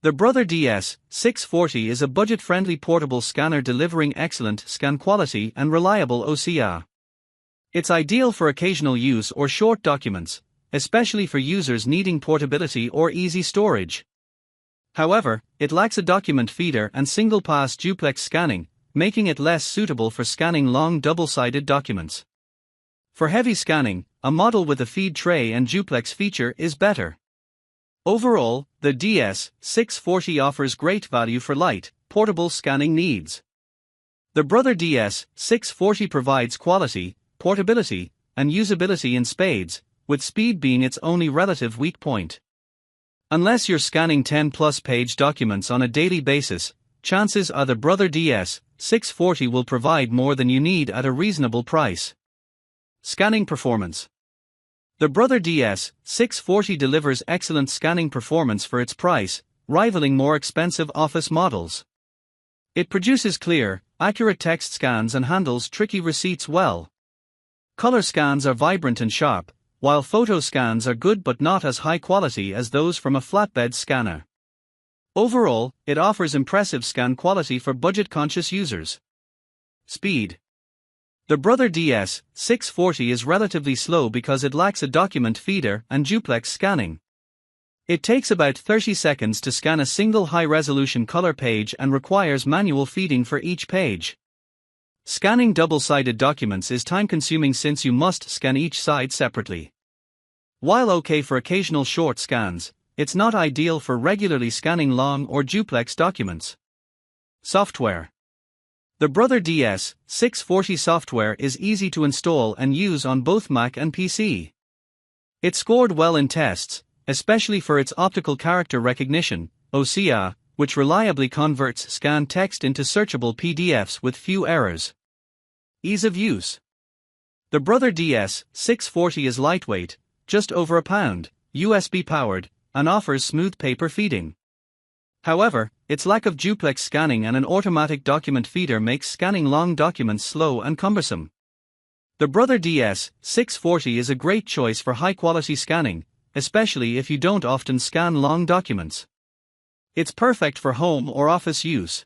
The Brother DS-640 is a budget-friendly portable scanner delivering excellent scan quality and reliable OCR. It's ideal for occasional use or short documents, especially for users needing portability or easy storage. However, it lacks a document feeder and single-pass duplex scanning, making it less suitable for scanning long double-sided documents. For heavy scanning, a model with a feed tray and duplex feature is better. Overall, the DS-640 offers great value for light, portable scanning needs. The Brother DS-640 provides quality, portability, and usability in spades, with speed being its only relative weak point. Unless you're scanning 10-plus page documents on a daily basis, chances are the Brother DS-640 will provide more than you need at a reasonable price. Scanning performance. The Brother DS-640 delivers excellent scanning performance for its price, rivaling more expensive office models. It produces clear, accurate text scans and handles tricky receipts well. Color scans are vibrant and sharp, while photo scans are good but not as high quality as those from a flatbed scanner. Overall, it offers impressive scan quality for budget-conscious users. Speed. The Brother DS-640 is relatively slow because it lacks a document feeder and duplex scanning. It takes about 30 seconds to scan a single high-resolution color page and requires manual feeding for each page. Scanning double-sided documents is time-consuming since you must scan each side separately. While okay for occasional short scans, it's not ideal for regularly scanning long or duplex documents. Software. The Brother DS-640 software is easy to install and use on both Mac and PC. It scored well in tests, especially for its optical character recognition, OCR, which reliably converts scanned text into searchable PDFs with few errors. Ease of use. The Brother DS-640 is lightweight, just over a pound, USB-powered, and offers smooth paper feeding. However, its lack of duplex scanning and an automatic document feeder makes scanning long documents slow and cumbersome. The Brother DS-640 is a great choice for high-quality scanning, especially if you don't often scan long documents. It's perfect for home or office use.